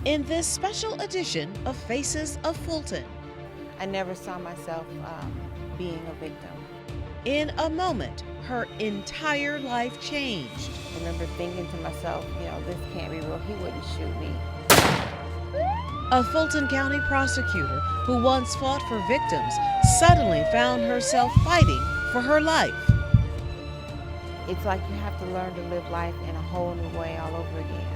in this special edition of Faces of Fulton. I never saw myself being a victim. In a moment, her entire life changed. I remember thinking to myself, this can't be real. He wouldn't shoot me. A Fulton County prosecutor who once fought for victims suddenly found herself fighting for her life. It's like you have to learn to live life in a whole new way all over again.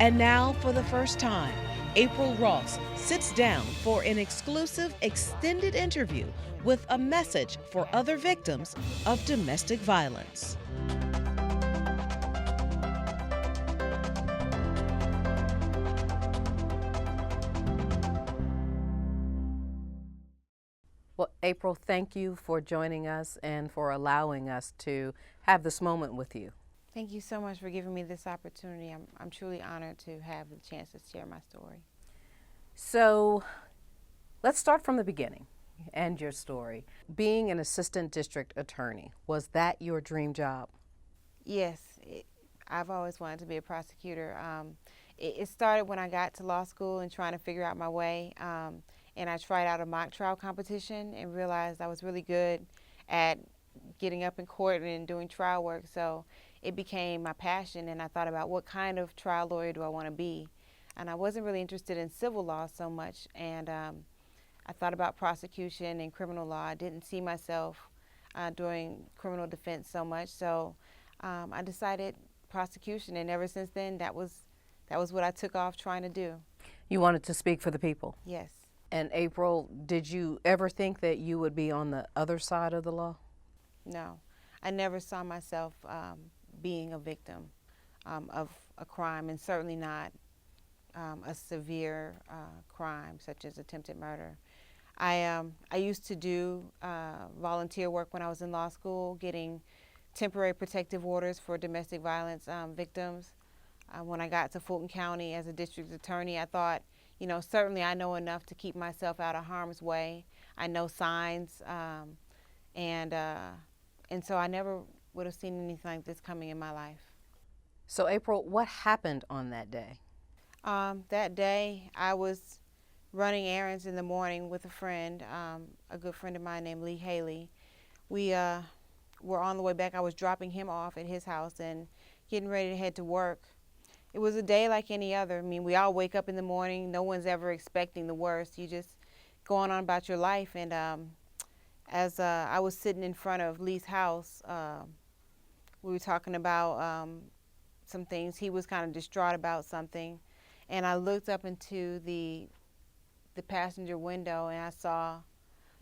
And now, for the first time, April Ross sits down for an exclusive extended interview with a message for other victims of domestic violence. Well, April, thank you for joining us and for allowing us to have this moment with you. Thank you so much for giving me this opportunity. I'm truly honored to have the chance to share my story. So let's start from the beginning and your story. Being an assistant district attorney, was that your dream job? Yes, I've always wanted to be a prosecutor. It started when I got to law school and trying to figure out my way. And I tried out a mock trial competition and realized I was really good at getting up in court and doing trial work. So it became my passion, and I thought about what kind of trial lawyer do I want to be. And I wasn't really interested in civil law so much. And I thought about prosecution and criminal law. I didn't see myself doing criminal defense so much. So I decided prosecution, and ever since then, that was what I took off trying to do. You wanted to speak for the people. Yes. And April, did you ever think that you would be on the other side of the law? No, I never saw myself being a victim of a crime, and certainly not a severe crime such as attempted murder. I used to do volunteer work when I was in law school, getting temporary protective orders for domestic violence victims. When I got to Fulton County as a district attorney, I thought, certainly I know enough to keep myself out of harm's way. I know signs, and so I never would have seen anything like this coming in my life. So April, what happened on that day? That day, I was running errands in the morning with a friend, a good friend of mine named Lee Haley. We were on the way back. I was dropping him off at his house and getting ready to head to work. It was a day like any other. I mean, we all wake up in the morning. No one's ever expecting the worst. You just go on about your life. And as I was sitting in front of Lee's house, we were talking about some things. He was kind of distraught about something. And I looked up into the passenger window, and I saw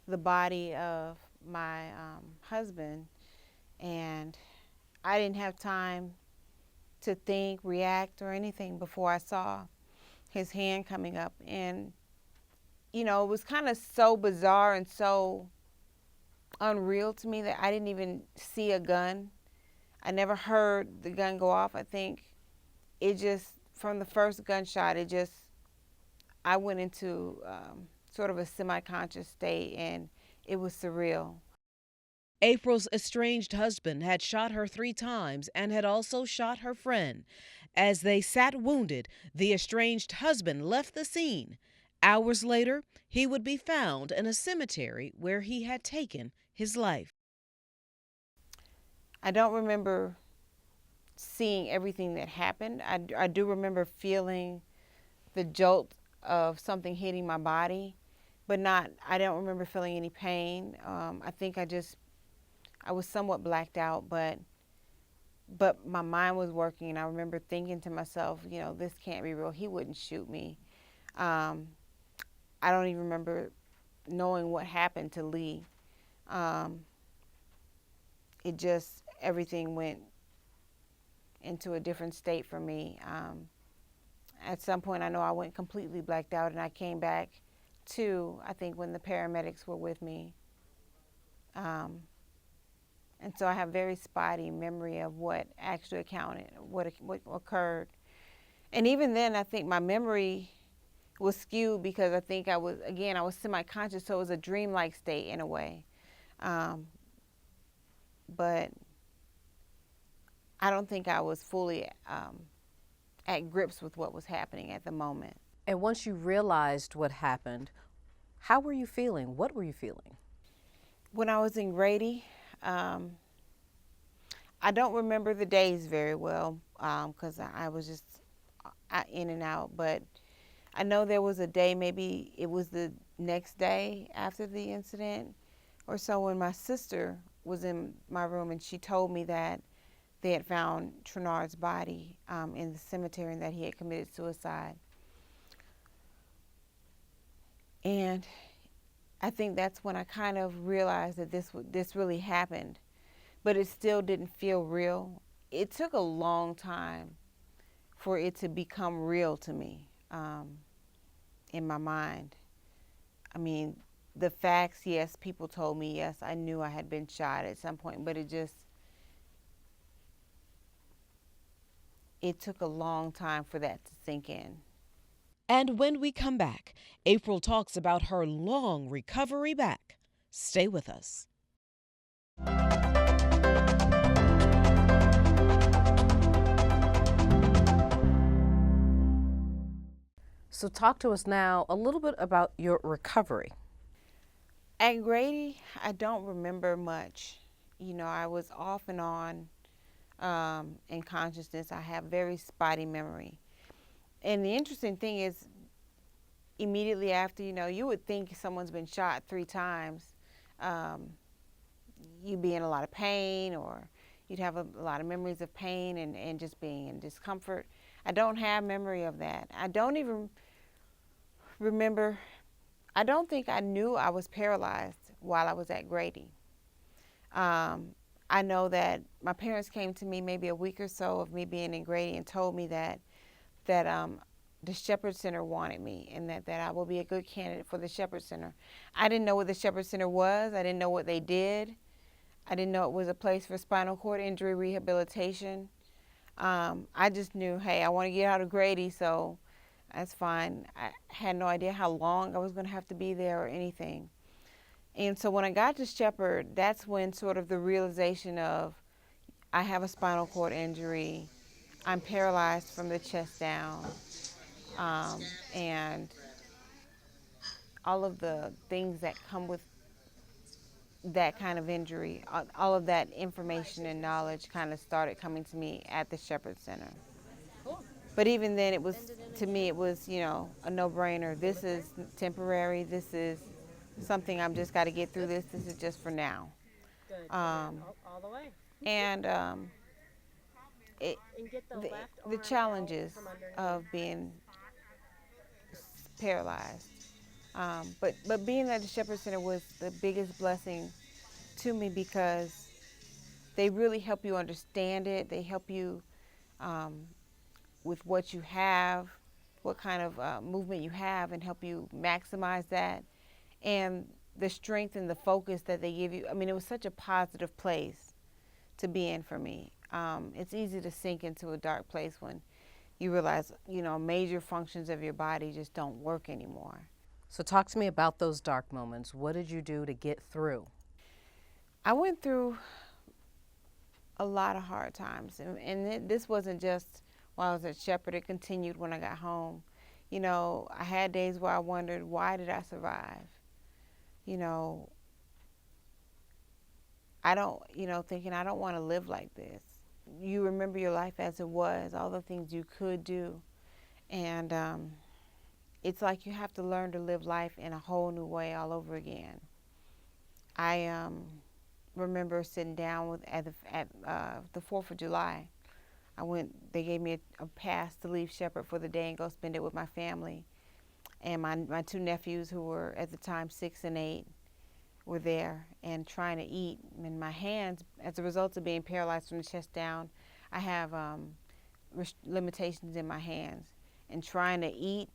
the body of my husband. And I didn't have time to think, react, or anything before I saw his hand coming up. And, it was kind of so bizarre and so unreal to me that I didn't even see a gun. I never heard the gun go off. I think it just, from the first gunshot, I went into sort of a semi-conscious state, and it was surreal. April's estranged husband had shot her 3 times and had also shot her friend. As they sat wounded, the estranged husband left the scene. Hours later, he would be found in a cemetery where he had taken his life. I don't remember seeing everything that happened. I do remember feeling the jolt of something hitting my body, but I don't remember feeling any pain. I think I was somewhat blacked out, but my mind was working, and I remember thinking to myself, this can't be real. He wouldn't shoot me. I don't even remember knowing what happened to Lee. Everything went into a different state for me. At some point, I know I went completely blacked out, and I came back to, I think, when the paramedics were with me. And so I have very spotty memory of what actually what occurred. And even then, I think my memory was skewed because I think I was semi-conscious, so it was a dreamlike state in a way. But I don't think I was fully at grips with what was happening at the moment. And once you realized what happened, how were you feeling? What were you feeling? When I was in Grady, um, I don't remember the days very well because I was just in and out. But I know there was a day, maybe it was the next day after the incident or so, when my sister was in my room and she told me that they had found Trenard's body in the cemetery and that he had committed suicide. And I think that's when I kind of realized that this really happened, but it still didn't feel real. It took a long time for it to become real to me in my mind. I mean, the facts, yes, people told me, yes, I knew I had been shot at some point, but it took a long time for that to sink in. And when we come back, April talks about her long recovery back. Stay with us. So talk to us now a little bit about your recovery. At Grady, I don't remember much. You know, I was off and on in consciousness. I have very spotty memory. And the interesting thing is, immediately after, you would think someone's been shot 3 times, um, you'd be in a lot of pain, or you'd have a lot of memories of pain and just being in discomfort. I don't have memory of that. I don't even remember, I don't think I knew I was paralyzed while I was at Grady. I know that my parents came to me maybe a week or so of me being in Grady and told me that the Shepherd Center wanted me, and that I will be a good candidate for the Shepherd Center. I didn't know what the Shepherd Center was. I didn't know what they did. I didn't know it was a place for spinal cord injury rehabilitation. I just knew, hey, I want to get out of Grady, so that's fine. I had no idea how long I was going to have to be there or anything. And so when I got to Shepherd, that's when sort of the realization of, I have a spinal cord injury, I'm paralyzed from the chest down, and all of the things that come with that kind of injury, all of that information and knowledge kind of started coming to me at the Shepherd Center. But even then, to me, it was, a no-brainer. This is temporary. This is something I'm just got to get through this. This is just for now. All the way. And it, And get the left the arm challenges out from underneath. of being paralyzed. But being at the Shepherd Center was the biggest blessing to me, because they really help you understand it. They help you with what you have, what kind of movement you have, and help you maximize that. And the strength and the focus that they give you. I mean, it was such a positive place to be in for me. It's easy to sink into a dark place when you realize, major functions of your body just don't work anymore. So talk to me about those dark moments. What did you do to get through? I went through a lot of hard times, and this wasn't just while I was at Shepherd. It continued when I got home. I had days where I wondered, why did I survive? I don't, thinking I don't want to live like this. You remember your life as it was, all the things you could do, and it's like you have to learn to live life in a whole new way all over again. I remember sitting down at the 4th of July. They gave me a pass to leave Shepherd for the day and go spend it with my family. And my 2 nephews, who were at the time 6 and 8, were there and trying to eat. And my hands, as a result of being paralyzed from the chest down, I have limitations in my hands. And trying to eat,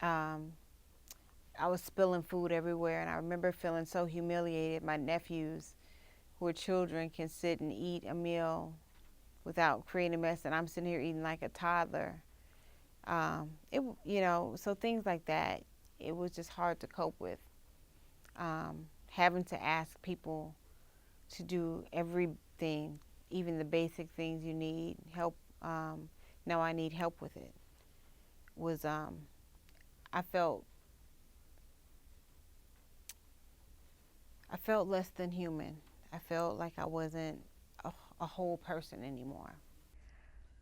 I was spilling food everywhere. And I remember feeling so humiliated. My nephews, who are children, can sit and eat a meal without creating a mess, and I'm sitting here eating like a toddler. So things like that, it was just hard to cope with. Having to ask people to do everything, even the basic things you need help. No, I need help with it. Was I felt less than human. I felt like I wasn't a whole person anymore.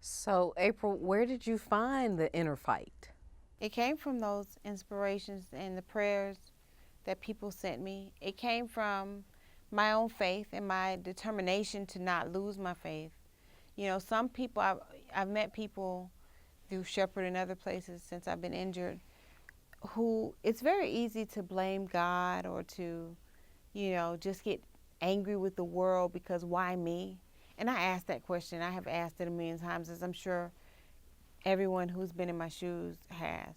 So, April, where did you find the inner fight? It came from those inspirations and the prayers that people sent me. It came from my own faith and my determination to not lose my faith. You know, some people, I've met people through Shepherd and other places since I've been injured, who it's very easy to blame God or to, you know, just get angry with the world because why me? And I asked that question. I have asked it a million times, as I'm sure everyone who's been in my shoes has.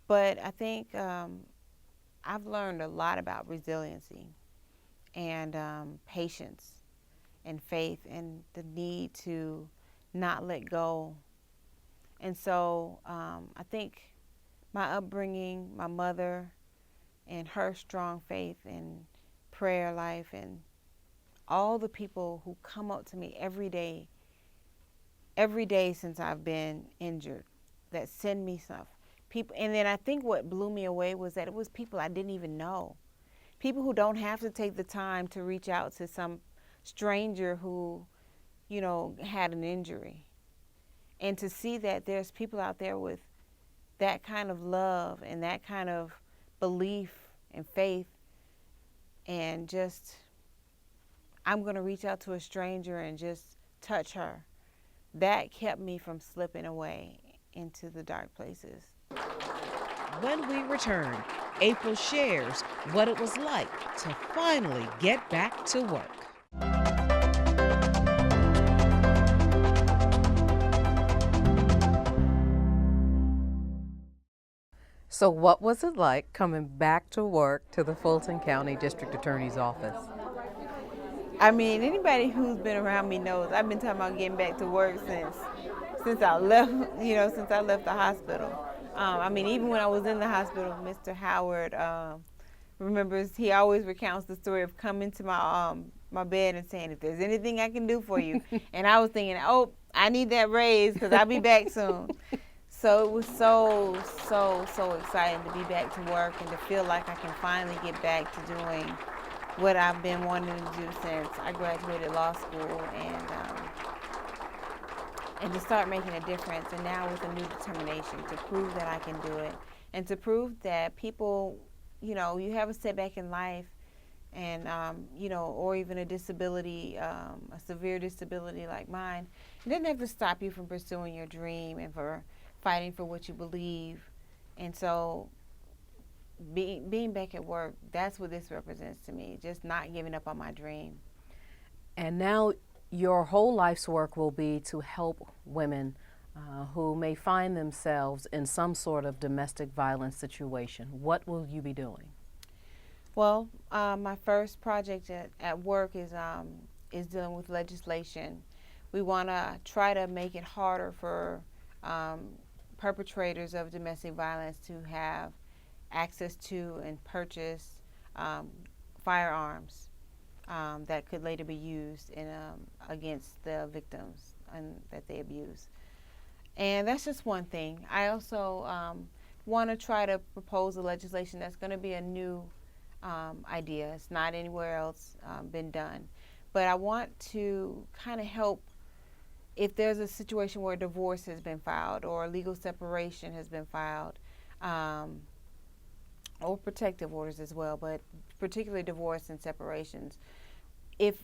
But I think I've learned a lot about resiliency and patience and faith and the need to not let go. And so I think my upbringing, my mother, and her strong faith and prayer life, and all the people who come up to me every day since I've been injured, that send me stuff. People, and then I think what blew me away was that it was people I didn't even know. People who don't have to take the time to reach out to some stranger who, you know, had an injury. And to see that there's people out there with that kind of love and that kind of belief and faith, and just, I'm going to reach out to a stranger and just touch her. That kept me from slipping away into the dark places. When we return, April shares what it was like to finally get back to work. So, what was it like coming back to work to the Fulton County District Attorney's Office? I mean, anybody who's been around me knows I've been talking about getting back to work since I left, you know, since I left the hospital. I mean, even when I was in the hospital, Mr. Howard remembers, he always recounts the story of coming to my bed and saying, if there's anything I can do for you. And I was thinking, oh, I need that raise because I'll be back soon. So it was so exciting to be back to work and to feel like I can finally get back to doing what I've been wanting to do since I graduated law school, and to start making a difference, and now with a new determination to prove that I can do it, and to prove that people, you know, you have a setback in life, and you know, or even a disability, a severe disability like mine, it doesn't have to stop you from pursuing your dream and for fighting for what you believe. And so being back at work, that's what this represents to me, just not giving up on my dream. And now your whole life's work will be to help women who may find themselves in some sort of domestic violence situation. What will you be doing? Well, my first project at work is dealing with legislation. We want to try to make it harder for perpetrators of domestic violence to have access to and purchase firearms that could later be used against the victims that they abuse. And that's just one thing. I also want to try to propose a legislation that's going to be a new idea. It's not anywhere else been done. But I want to kind of help if there's a situation where divorce has been filed or legal separation has been filed, or protective orders as well, but particularly divorce and separations. If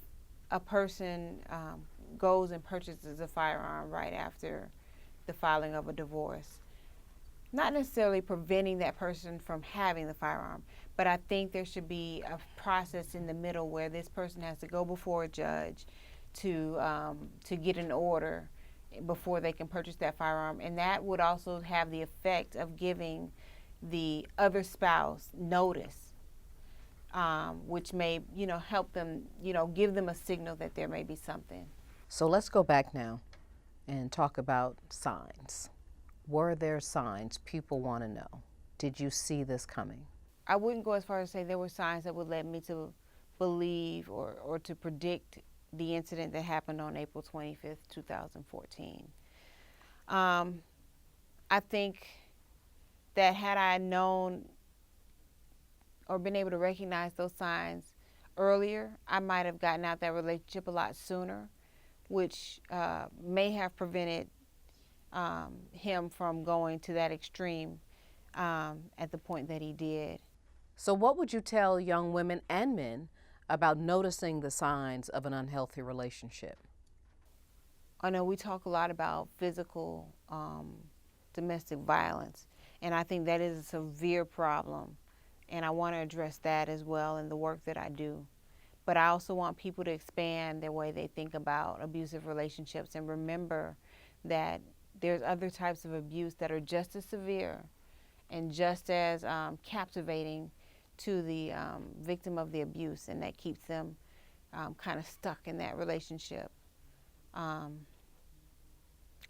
a person goes and purchases a firearm right after the filing of a divorce, not necessarily preventing that person from having the firearm, but I think there should be a process in the middle where this person has to go before a judge to get an order before they can purchase that firearm, and that would also have the effect of giving the other spouse notice, which may, you know, help them, you know, give them a signal that there may be something. So let's go back now and talk about signs. Were there signs? People want to know. Did you see this coming? I wouldn't go as far as to say there were signs that would lead me to believe or to predict the incident that happened on April 25th, 2014. I think that had I known or been able to recognize those signs earlier, I might have gotten out that relationship a lot sooner, which may have prevented him from going to that extreme at the point that he did. So, what would you tell young women and men about noticing the signs of an unhealthy relationship? I know we talk a lot about physical domestic violence, and I think that is a severe problem, and I want to address that as well in the work that I do. But I also want people to expand their way they think about abusive relationships and remember that there's other types of abuse that are just as severe and just as captivating to the victim of the abuse, and that keeps them kind of stuck in that relationship.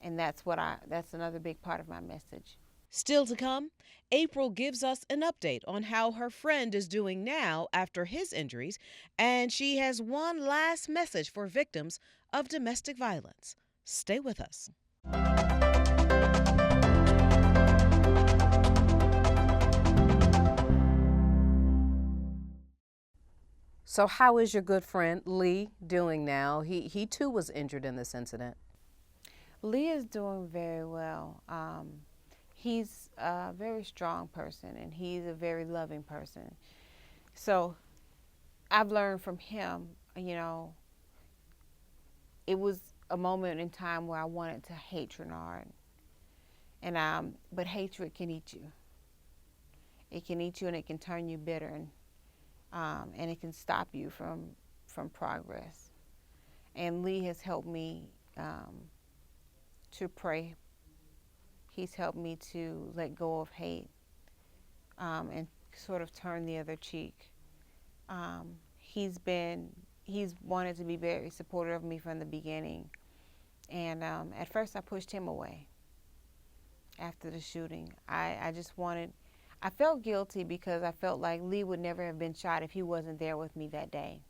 And that's another big part of my message. Still to come, April gives us an update on how her friend is doing now after his injuries, and she has one last message for victims of domestic violence. Stay with us. So, how is your good friend Lee doing now? He too was injured in this incident. Lee is doing very well. He's a very strong person, and he's a very loving person. So I've learned from him, it was a moment in time where I wanted to hate Trenard. But hatred can eat you. It can eat you, and it can turn you bitter, and it can stop you from progress. And Lee has helped me to pray. He's helped me to let go of hate and sort of turn the other cheek. He's wanted to be very supportive of me from the beginning. And at first I pushed him away after the shooting. I felt guilty because I felt like Lee would never have been shot if he wasn't there with me that day.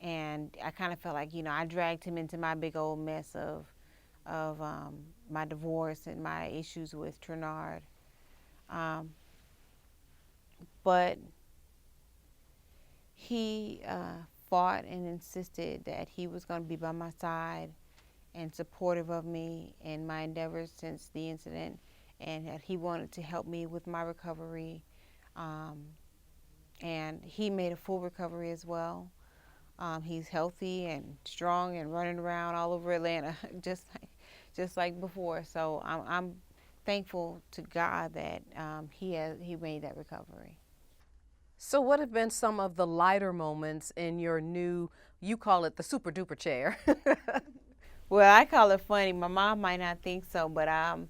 And I kind of felt like, I dragged him into my big old mess of my divorce and my issues with Trenard. But he fought and insisted that he was going to be by my side and supportive of me in my endeavors since the incident, and that he wanted to help me with my recovery. And he made a full recovery as well. He's healthy and strong and running around all over Atlanta, just like before. So I'm thankful to God that he made that recovery. So, what have been some of the lighter moments in your new, you call it the super duper chair? Well, I call it funny. My mom might not think so, but I've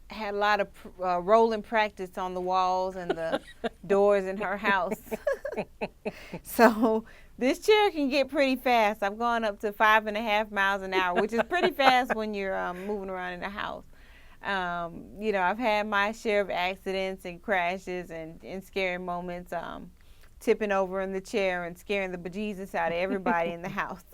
had a lot of rolling practice on the walls and the doors in her house. So this chair can get pretty fast. I've gone up to 5.5 miles an hour, which is pretty fast when you're moving around in the house. I've had my share of accidents and crashes and scary moments, tipping over in the chair and scaring the bejesus out of everybody in the house.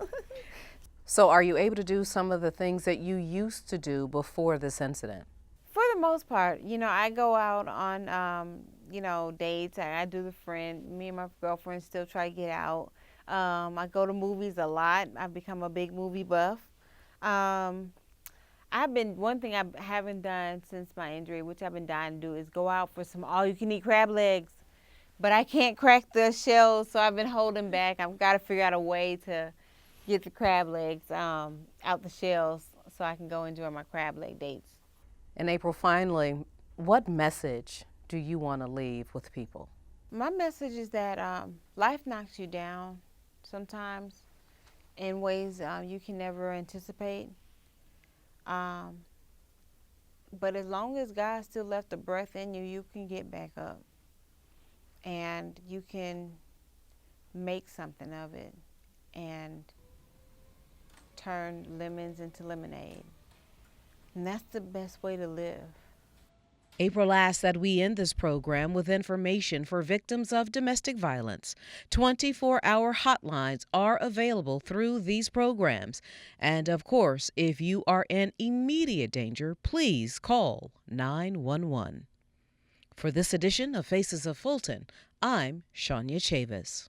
So, are you able to do some of the things that you used to do before this incident? For the most part, I go out on, dates. I do the friend. Me and my girlfriend still try to get out. I go to movies a lot. I've become a big movie buff. One thing I haven't done since my injury, which I've been dying to do, is go out for some all-you-can-eat crab legs. But I can't crack the shells, so I've been holding back. I've got to figure out a way to get the crab legs out the shells so I can go enjoy my crab leg dates. And April, finally, what message do you want to leave with people? My message is that life knocks you down sometimes in ways you can never anticipate. But as long as God still left a breath in you, you can get back up. And you can make something of it and turn lemons into lemonade. And that's the best way to live. April asks that we end this program with information for victims of domestic violence. 24-hour hotlines are available through these programs. And of course, if you are in immediate danger, please call 911. For this edition of Faces of Fulton, I'm Shania Chavis.